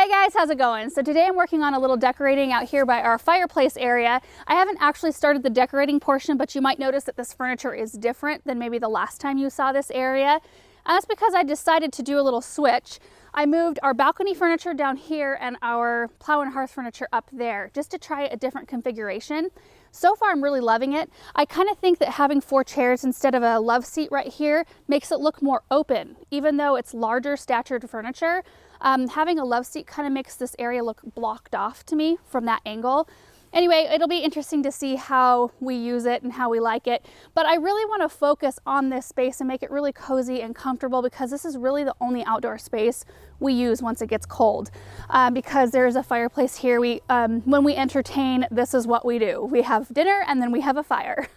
Hey guys, how's it going? So today I'm working on a little decorating out here by our fireplace area. I haven't actually started the decorating portion, but you might notice that this furniture is different than maybe the last time you saw this area. And that's because I decided to do a little switch. I moved our balcony furniture down here and our plow and hearth furniture up there just to try a different configuration. So far, I'm really loving it. I kind of think that having 4 chairs instead of a love seat right here makes it look more open, even though it's larger statured furniture. Having a love seat kind of makes this area look blocked off to me from that angle. Anyway, it'll be interesting to see how we use it and how we like it. But I really want to focus on this space and make it really cozy and comfortable, because this is really the only outdoor space we use once it gets cold. Because there's a fireplace here. When we entertain, this is what we do. We have dinner and then we have a fire.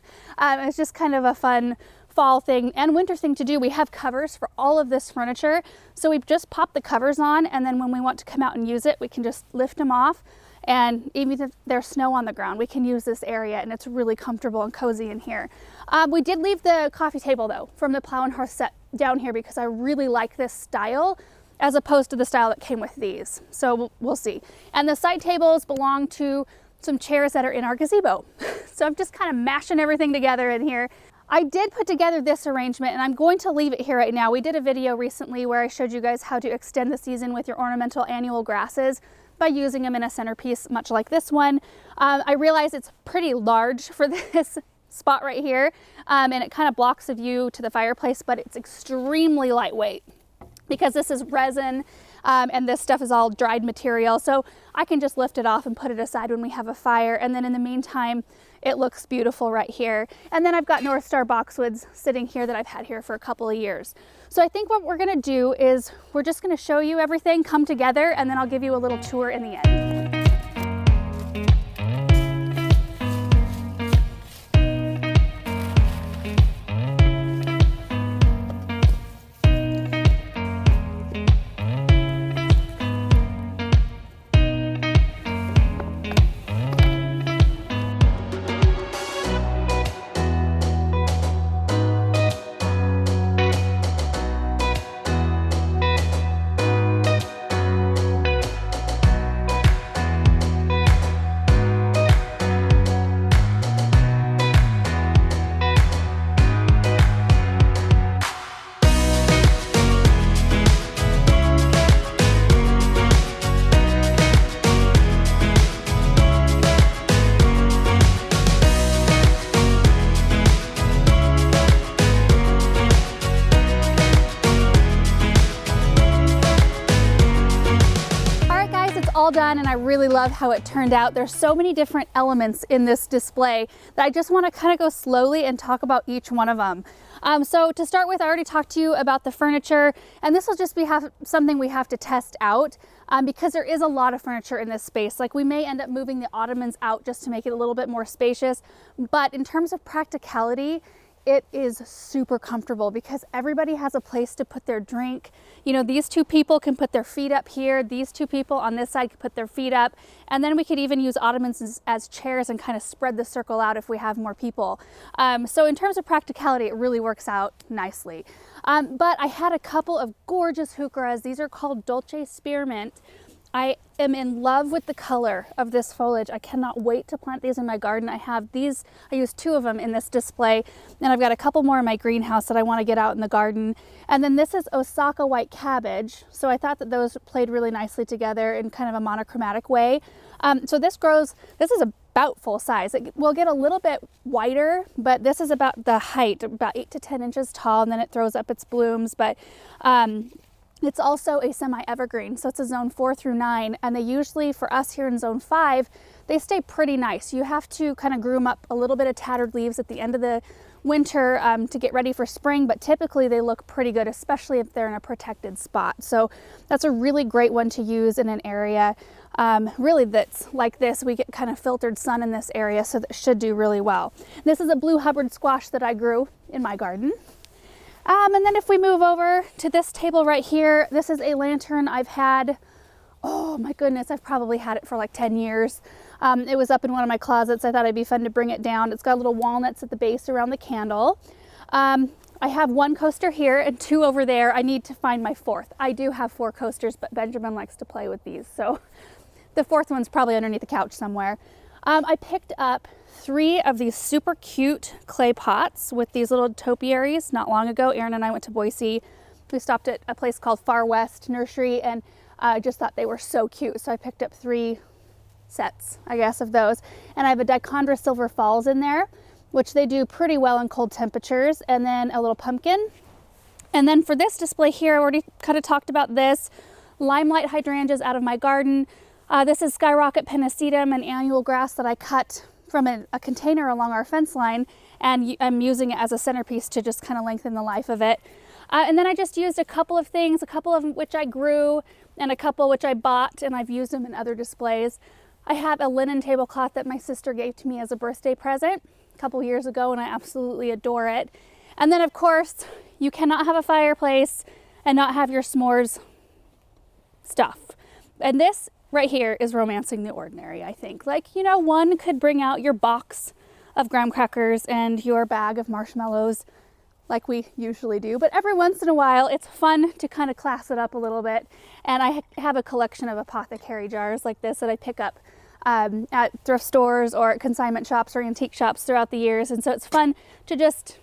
It's just kind of a fun fall thing and winter thing to do. We have covers for all of this furniture. So we've just popped the covers on, and then when we want to come out and use it, we can just lift them off. And even if there's snow on the ground, we can use this area, and it's really comfortable and cozy in here. We did leave the coffee table though from the plow and hearth set down here because I really like this style as opposed to the style that came with these. So we'll see. And the side tables belong to some chairs that are in our gazebo. So I'm just kind of mashing everything together in here. I did put together this arrangement, and I'm going to leave it here right now. We did a video recently where I showed you guys how to extend the season with your ornamental annual grasses by using them in a centerpiece, much like this one. I realize it's pretty large for this spot right here, and it kind of blocks the view to the fireplace, but it's extremely lightweight because this is resin and this stuff is all dried material. So I can just lift it off and put it aside when we have a fire. And then in the meantime, it looks beautiful right here. And then I've got North Star boxwoods sitting here that I've had here for a couple of years. So I think what we're gonna do is we're just gonna show you everything come together, and then I'll give you a little tour in the end. All done, and I really love how it turned out. There's so many different elements in this display that I just want to kind of go slowly and talk about each one of them. So to start with, I already talked to you about the furniture, and this will just be something we have to test out because there is a lot of furniture in this space. Like, we may end up moving the ottomans out just to make it a little bit more spacious, but in terms of practicality, it is super comfortable because everybody has a place to put their drink. You know, these 2 people can put their feet up here. These 2 people on this side can put their feet up. And then we could even use ottomans as chairs and kind of spread the circle out if we have more people. So in terms of practicality, it really works out nicely. But I had a couple of gorgeous heucheras. These are called Dolce Spearmint. I am in love with the color of this foliage. I cannot wait to plant these in my garden. I have these, I used 2 of them in this display, and I've got a couple more in my greenhouse that I want to get out in the garden. And then this is Osaka white cabbage. So I thought that those played really nicely together in kind of a monochromatic way. So this is about full size. It will get a little bit wider, but this is about the height, about 8 to 10 inches tall, and then it throws up its blooms. But it's also a semi-evergreen, so it's a zone 4 through 9, and they usually, for us here in zone 5, they stay pretty nice. You have to kind of groom up a little bit of tattered leaves at the end of the winter to get ready for spring, but typically they look pretty good, especially if they're in a protected spot. So that's a really great one to use in an area really that's like this. We get kind of filtered sun in this area, so that should do really well. This is a blue Hubbard squash that I grew in my garden. And then if we move over to this table right here, this is a lantern I've had, oh my goodness, I've probably had it for like 10 years. It was up in one of my closets. I thought it'd be fun to bring it down. It's got little walnuts at the base around the candle. I I have one coaster here and two over there. I need to find my fourth. I do have 4 coasters, but Benjamin likes to play with these. So the fourth one's probably underneath the couch somewhere. I picked up 3 of these super cute clay pots with these little topiaries not long ago. Aaron and I went to Boise. We stopped at a place called Far West Nursery, and I just thought they were so cute. So I picked up 3 sets, I guess, of those. And I have a Dichondra Silver Falls in there, which they do pretty well in cold temperatures, and then a little pumpkin. And then for this display here, I already kind of talked about this, limelight hydrangeas out of my garden. This is Skyrocket Pennisetum, an annual grass that I cut from a container along our fence line, and I'm using it as a centerpiece to just kind of lengthen the life of it. And then I just used a couple of things, a couple of which I grew and a couple which I bought, and I've used them in other displays. I have a linen tablecloth that my sister gave to me as a birthday present a couple years ago, and I absolutely adore it. And then of course, you cannot have a fireplace and not have your s'mores stuff. And this right here is romancing the ordinary, I think. Like, you know, one could bring out your box of graham crackers and your bag of marshmallows like we usually do, but every once in a while it's fun to kind of class it up a little bit. And I have a collection of apothecary jars like this that I pick up at thrift stores or at consignment shops or antique shops throughout the years, and so it's fun to just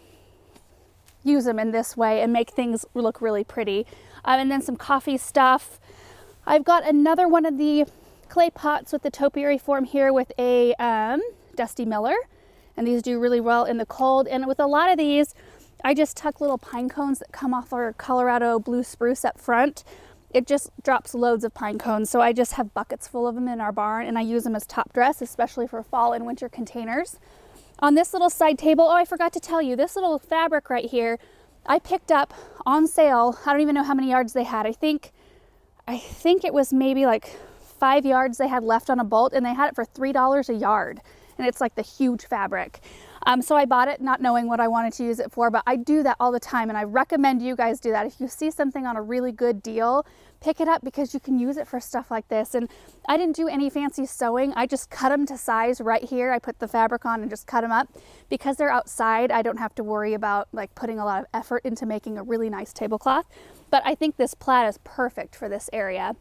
use them in this way and make things look really pretty. And then some coffee stuff. I've got another one of the clay pots with the topiary form here with a Dusty Miller, and these do really well in the cold. And with a lot of these, I just tuck little pine cones that come off our Colorado blue spruce up front. It just drops loads of pine cones, so I just have buckets full of them in our barn, and I use them as top dress, especially for fall and winter containers. On this little side table, oh, I forgot to tell you, this little fabric right here, I picked up on sale. I don't even know how many yards they had. I think it was maybe like 5 yards they had left on a bolt, and they had it for $3 a yard, and it's like the huge fabric. So I bought it not knowing what I wanted to use it for, but I do that all the time, and I recommend you guys do that. If you see something on a really good deal, pick it up because you can use it for stuff like this. And I didn't do any fancy sewing. I just cut them to size right here. I put the fabric on and just cut them up. Because they're outside, I don't have to worry about like putting a lot of effort into making a really nice tablecloth. But I think this plaid is perfect for this area.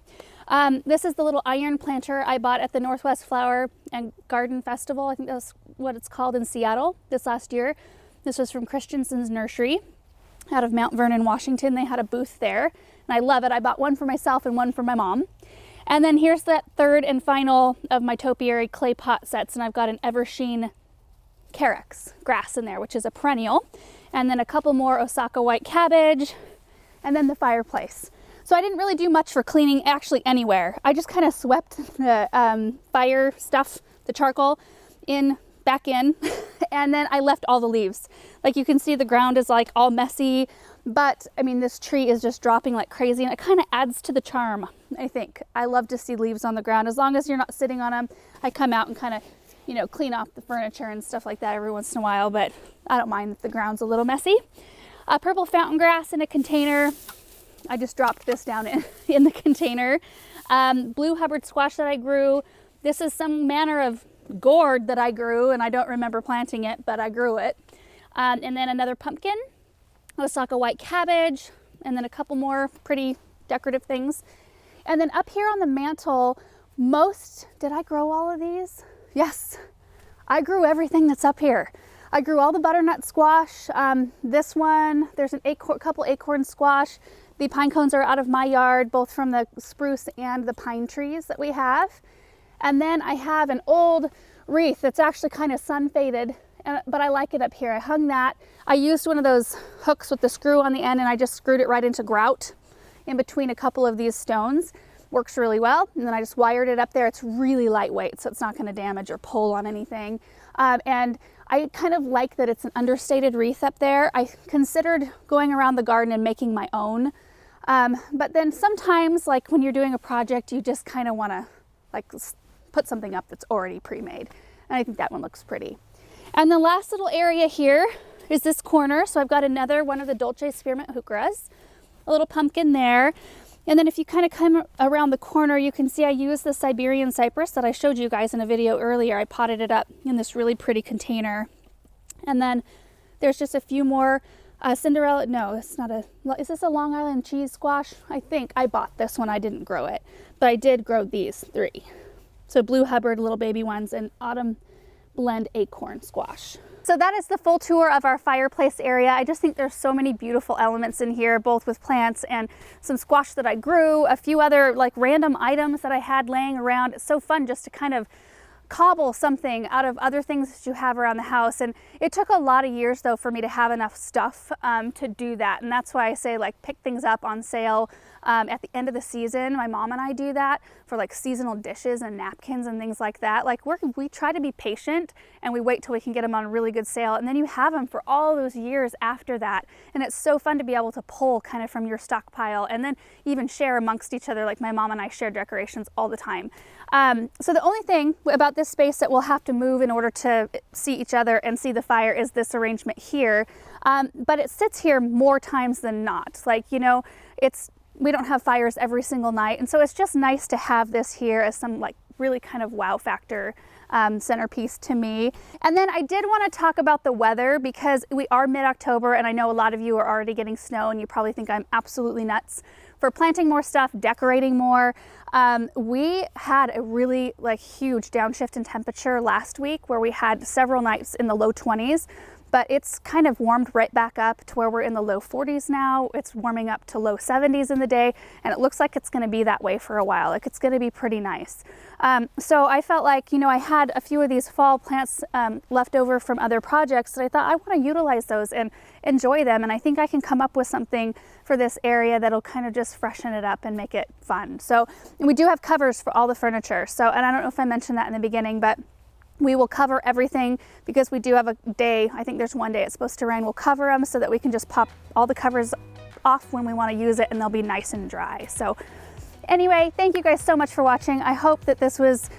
This is the little iron planter I bought at the Northwest Flower and Garden Festival. I think that's what it's called in Seattle this last year. This was from Christensen's Nursery out of Mount Vernon, Washington. They had a booth there, and I love it. I bought one for myself and one for my mom. And then here's that third and final of my topiary clay pot sets, and I've got an Eversheen Carex grass in there, which is a perennial, and then a couple more Osaka white cabbage, and then the fireplace. So I didn't really do much for cleaning actually anywhere. I just kind of swept the fire stuff, the charcoal, back in, and then I left all the leaves. Like you can see, the ground is like all messy, but I mean, this tree is just dropping like crazy, and it kind of adds to the charm, I think. I love to see leaves on the ground. As long as you're not sitting on them, I come out and kind of, you know, clean off the furniture and stuff like that every once in a while, but I don't mind if the ground's a little messy. Purple fountain grass in a container. I just dropped this down in the container. Blue Hubbard squash that I grew. This is some manner of gourd that I grew, and I don't remember planting it, but I grew it. And then another pumpkin, Osaka white cabbage, and then a couple more pretty decorative things. And then up here on the mantle, did I grow all of these? Yes, I grew everything that's up here. I grew all the butternut squash. This one, there's a couple acorn squash. The pine cones are out of my yard, both from the spruce and the pine trees that we have. And then I have an old wreath that's actually kind of sun faded, but I like it up here. I hung that. I used one of those hooks with the screw on the end, and I just screwed it right into grout in between a couple of these stones. Works really well. And then I just wired it up there. It's really lightweight, so it's not going to damage or pull on anything. And I kind of like that it's an understated wreath up there. I considered going around the garden and making my own. But then sometimes, like when you're doing a project, you just kind of want to like put something up that's already pre-made. And I think that one looks pretty. And the last little area here is this corner. So I've got another one of the Dolce Spearmint heucheras, a little pumpkin there. And then if you kind of come around the corner, you can see I used the Siberian cypress that I showed you guys in a video earlier. I potted it up in this really pretty container. And then there's just a few more Cinderella, no, it's not a, is this a Long Island cheese squash? I think I bought this one, I didn't grow it, but I did grow these 3. So blue Hubbard, little baby ones, and autumn blend acorn squash. So that is the full tour of our fireplace area. I just think there's so many beautiful elements in here, both with plants and some squash that I grew, a few other like random items that I had laying around. It's so fun just to kind of cobble something out of other things that you have around the house. And it took a lot of years though for me to have enough stuff to do that. And that's why I say like pick things up on sale at the end of the season. My mom and I do that for like seasonal dishes and napkins and things like that. Like we try to be patient and we wait till we can get them on a really good sale, and then you have them for all those years after that. And it's so fun to be able to pull kind of from your stockpile and then even share amongst each other. Like my mom and I share decorations all the time. So the only thing about this space that we'll have to move in order to see each other and see the fire is this arrangement here. But it sits here more times than not. Like, you know, we don't have fires every single night. And so it's just nice to have this here as some like really kind of wow factor centerpiece to me. And then I did want to talk about the weather, because we are mid-October and I know a lot of you are already getting snow and you probably think I'm absolutely nuts for planting more stuff, decorating more. We had a really like huge downshift in temperature last week where we had several nights in the low 20s. But it's kind of warmed right back up to where we're in the low 40s now. It's warming up to low 70s in the day, and it looks like it's going to be that way for a while. Like it's going to be pretty nice. So I felt like, you know, I had a few of these fall plants left over from other projects that I thought I want to utilize those and enjoy them. And I think I can come up with something for this area that'll kind of just freshen it up and make it fun. So, and we do have covers for all the furniture. So, and I don't know if I mentioned that in the beginning, but we will cover everything because we do have a day, I think there's one day it's supposed to rain. We'll cover them so that we can just pop all the covers off when we want to use it, and they'll be nice and dry. So anyway, thank you guys so much for watching. I hope that this was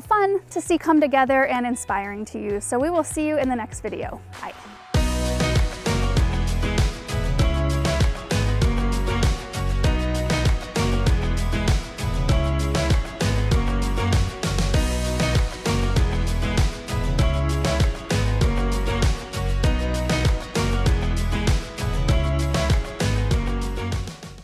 fun to see come together and inspiring to you. So we will see you in the next video. Bye.